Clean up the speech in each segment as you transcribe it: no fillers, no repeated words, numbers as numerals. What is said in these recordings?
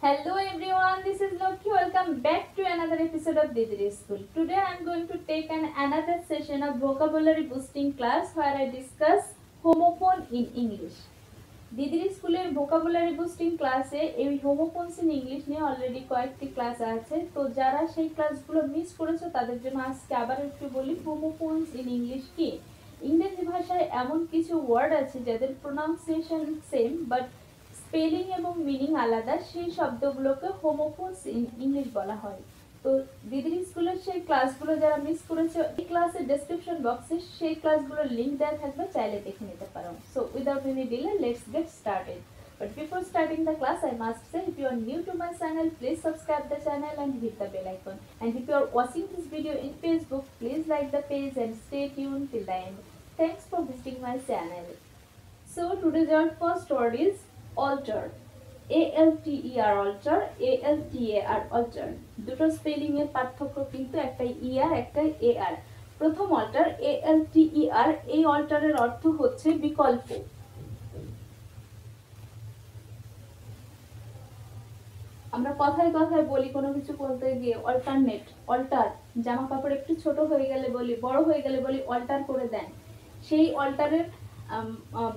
Hello everyone, this is Lokhi. Welcome back to another episode of Didiri School. Today I am going to take another session of vocabulary boosting class where I discuss homophone in English. দিদির স্কুলের vocabulary boosting ক্লাসে এই homophones in English নিয়ে already কয়েকটি class আছে, তো যারা সেই ক্লাসগুলো মিস করেছো তাদের জন্য আজকে আবার একটু বলি হোমোফোনস ইন ইংলিশ কি। ইংরেজি ভাষায় এমন কিছু ওয়ার্ড আছে যাদের প্রোনাউন্সিয়েশন সেম বাট স্পেলিং এবং মিনিং আলাদা, সেই শব্দগুলোকে হোমোফোনস ইন ইংলিশ বলা হয়। তো দিদির স্কুলের সেই ক্লাসগুলো যারা মিস করেছে, এই ক্লাসের ডেসক্রিপশন বক্সে সেই ক্লাসগুলোর লিংক দেওয়া থাকবে, চাইলে দেখে নিতে পারো। So without any delay let's get started. But before starting the class, I must say if you are new to my channel, please subscribe the channel and hit the bell icon. And if you are watching this video in Facebook, please like the page and stay tuned till the end. Thanks for visiting my channel. So today's our first word is alter. ALTER alter, ALTAR alter. দুটো spelling এর পার্থক্য কিন্তু একটা আর একটা AR। প্রথম alter ALTER, এই অল্টারের অর্থ হচ্ছে বিকল্প। আমরা কথায় কথায় বলি কোনো কিছু বলতে গিয়ে অল্টারনেট, অল্টার। জামা কাপড় একটু ছোট হয়ে গেলে বলি, বড় হয়ে গেলে বলি অল্টার করে দেন। সেই অল্টারের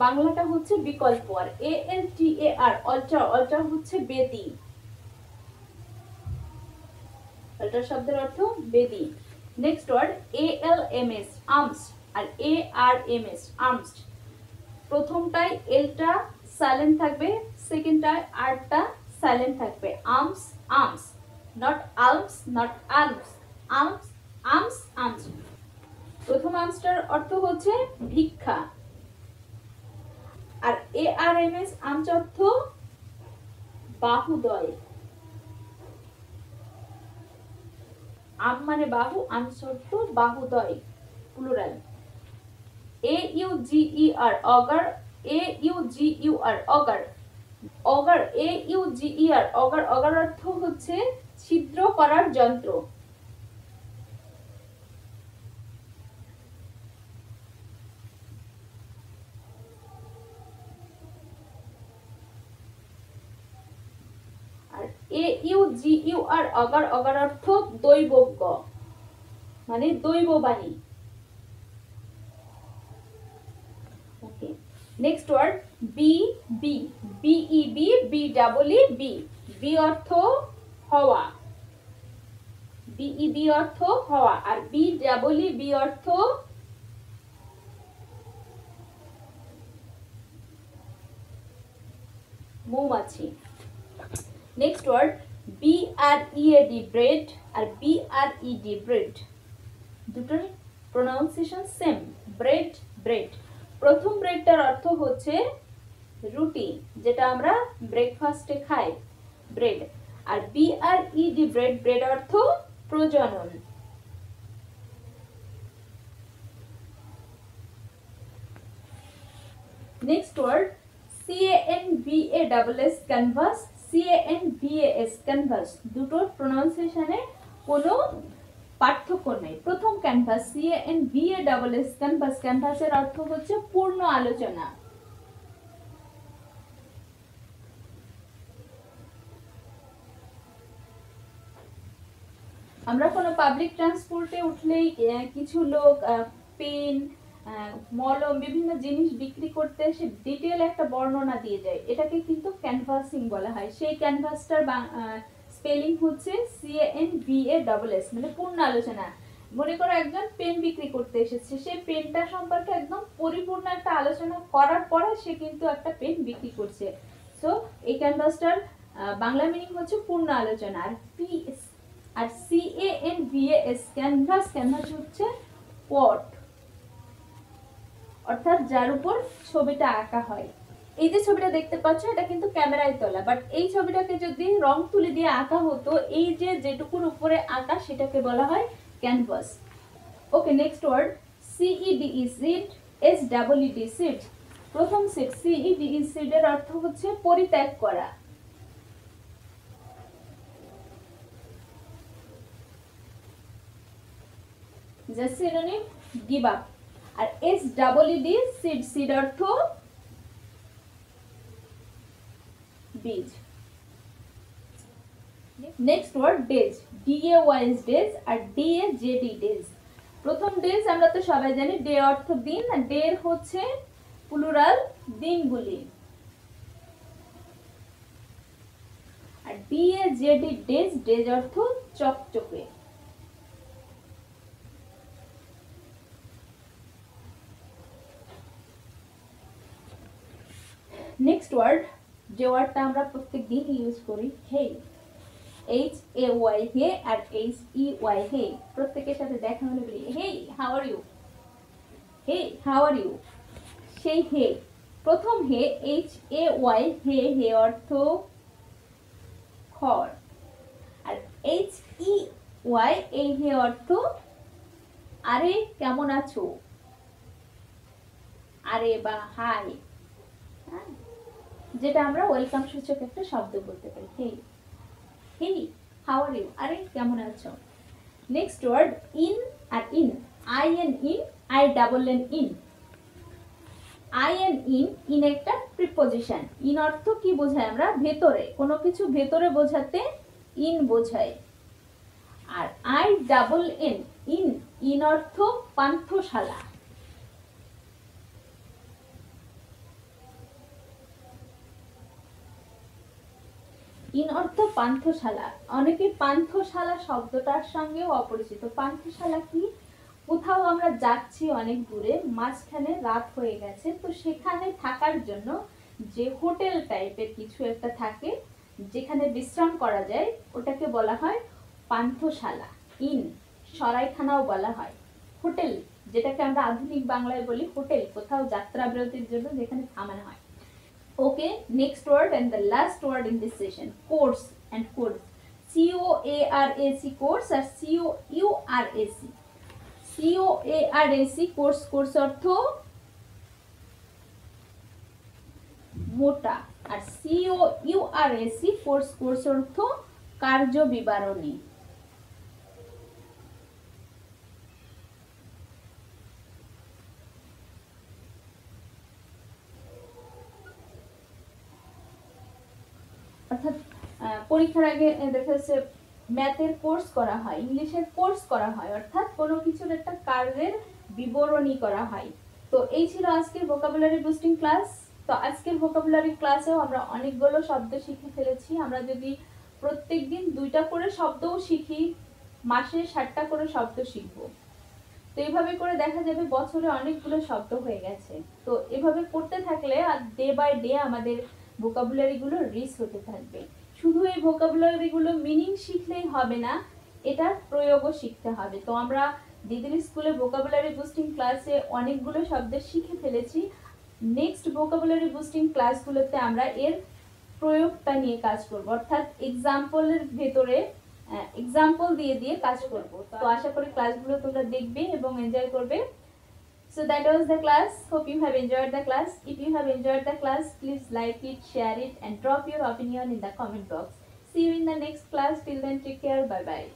বাংলাটা হচ্ছে বিকল্প। আর ALTAR অল্টার, অল্টার হচ্ছে বেদি। অল্টার শব্দের অর্থ বেদি। নেক্সট ওয়ার্ড ALMS আর্মস, আর ARMS আর্মসড। প্রথমটায় এলটা সাইলেন্ট থাকবে, সেকেন্ডটায় আরটা সাইলেন্ট থাকবে। Arms arms, not arms, not arms, arms arms arms. প্রথম আর্মসটার অর্থ হচ্ছে ভিক্ষা। আর ARMS আর্মস অর্থ বাহুদয়। আর্ম মানে বাহু, আর্মস অর্থ বাহুদয়, প্লুরাল। AUGER অগার, AUGUR অগার, অগার AUGER অগার, অগার অর্থ হচ্ছে ছিদ্র করার যন্ত্র। আর AUGUR অগার, অগার অর্থ দৈবজ্ঞ, মানে দৈববাণী। Okay, next word BB, BEB, BEEB, be অর্থ হওয়া, BEB অর্থ হওয়া। আর BEEB অর্থ মৌমাছি। নেক্সট ওয়ার্ড BREAD ব্রেড, আর BRED ব্রেড, দুটোর প্রোনাউন্সিয়েশন সেম, ব্রেড ব্রেড। প্রথম ব্রেডটার অর্থ হচ্ছে রুটি, যেটা আমরা ব্রেকফাস্টে খাই, ব্রেড। আর BRED ব্রেড, ব্রেড অর্থ প্রজনন। Next word CANVAS canvas, CANVAS canvass, দুটোর প্রোনাউন্সিয়েশনে কোনো পার্থক্য নেই। প্রথম ক্যানভাস CANVAS ক্যানভাস, ক্যানভাসের অর্থ হচ্ছে পূর্ণ আলোচনা। আমরা কোনো পাবলিক ট্রান্সপোর্টে উঠলেই কিছু লোক পেন, মলম, বিভিন্ন জিনিস বিক্রি করতে এসে ডিটেল একটা বর্ণনা দিয়ে যায়, এটাকে কিন্তু ক্যানভাসিং বলা হয়। সেই ক্যানভাসটার স্পেলিং হচ্ছে CANVAS, মানে পূর্ণ আলোচনা। মনে করো একজন পেন বিক্রি করতে এসেছে, সে পেনটা সম্পর্কে একদম পরিপূর্ণ একটা আলোচনা করার পরে সে কিন্তু একটা পেন বিক্রি করছে। সো এই ক্যানভাসটার বাংলা মিনিং হচ্ছে পূর্ণ আলোচনা। আর CANVAS ক্যানভাস, ক্যানভাস হচ্ছে পট, অর্থাৎ যার উপর ছবিটা আঁকা হয়। এই যে ছবিটা দেখতে পাচ্ছ, এটা কিন্তু ক্যামেরায় তোলা, বাট এই ছবিটাকে যদি রং তুলি দিয়ে আঁকা হতো, এই যে যেটুকুর উপরে আঁকা সেটাকে বলা হয় canvas. Okay, next word CEDE cede, SEED seed. প্রথম সিড CEDE সিডের অর্থ হচ্ছে পরিত্যাগ করা। যে সিনোনিম গিভ আপ। আর SEED সিড, সিড অর্থ বীজ। Next word days, DAYS days আর DAZD ডেজ। প্রথম ডেজ আমরা তো সবাই জানি ডে অর্থ দিন, আর ডে হচ্ছে প্লুরাল দিনগুলি। আর DAZD ডেজ, ডেজ অর্থ চকচকে। নেক্সট ওয়ার্ড, যে ওয়ার্ডটা আমরা প্রত্যেক দিন ইউজ করি, হে, HAY হে আর HEY হে। প্রত্যেকের সাথে দেখা হলে বলি hey how are you, hey how are you. সেই হে, প্রথম হে HAY হে, হে অর্থ খড়। আর HEY এই হে অর্থ আরে কেমন আছো, আরে বা হাই, যেটা আমরা ওয়েলকাম সূচক একটা শব্দ বলতে পারি, হে, হে হাউ আর ইউ, আরে কেমন আছো। নেক্সট ওয়ার্ড ইন আর in, IN in, INN in. IN in, in একটা প্রিপোজিশন। ইন অর্থ কি বোঝায়, আমরা ভেতরে, কোনো কিছু ভেতরে বোঝাতে ইন বোঝায়। আর INN ইন, ইন অর্থ পান্থশালা। ইন অর্থ পান্থশালা। অনেকে পান্থশালা শব্দটার সঙ্গেও অপরিচিত। পান্থশালা কি, কোথাও আমরা যাচ্ছি অনেক দূরে, মাঝখানে রাত হয়ে গেছে, তো সেখানে থাকার জন্য যে হোটেল টাইপের কিছু একটা থাকে যেখানে বিশ্রাম করা যায়, ওটাকে বলা হয় পান্থশালা। ইন, সরাইখানাও বলা হয়। হোটেল, যেটাকে আমরা আধুনিক বাংলায় বলি হোটেল, কোথাও যাত্রা বিরতির জন্য যেখানে থামানো হয়। Okay, next word and the last word in this session, course and course. COARAC course R COURAC। COARAC course, course অর্থ মোটা। আর COURAC course, course অর্থ কার্য বিবরণী। অর্থাৎ পরীক্ষার আগে দেখা যাচ্ছে ম্যাথের কোর্স করা হয়, ইংলিশের কোর্স করা হয়, অর্থাৎ কোনো কিছুর একটা কার্যের বিবরণী করা হয়। তো এই ছিল আজকের ভোকাবুলারি বুস্টিং ক্লাস। তো আজকের ভোকাবুলারি ক্লাসেও আমরা অনেকগুলো শব্দ শিখে ফেলেছি। আমরা যদি প্রত্যেকদিন 2টা করে শব্দও শিখি, মাসে 60টা করে শব্দ শিখব। তো এইভাবে করে দেখা যাবে বছরে অনেকগুলো শব্দ হয়ে গেছে। তো এভাবে করতে থাকলে আর ডে বাই ডে আমাদের ভোকাবুলারি গুলো রিচ হতে থাকবে। শুধু এই ভোকাবুলারি গুলো মিনিং শিখলেই হবে না, এটা প্রয়োগও শিখতে হবে। তো আমরা দিদির স্কুলে ভোকাবুলারি বুস্টিং ক্লাসে অনেকগুলো শব্দ শিখে ফেলেছি। নেক্সট ভোকাবুলারি বুস্টিং ক্লাসগুলোতে আমরা এর প্রয়োগটা নিয়ে কাজ করব, অর্থাৎ এক্সাম্পলের ভেতরে এক্সাম্পল দিয়ে দিয়ে কাজ করব। তো আশা করি ক্লাসগুলো তোমরা দেখবে এবং এনজয় করবে। So that was the class. Hope you have enjoyed the class. If you have enjoyed the class, please like it, share it and drop your opinion in the comment box. See you in the next class. Till then, take care. Bye bye.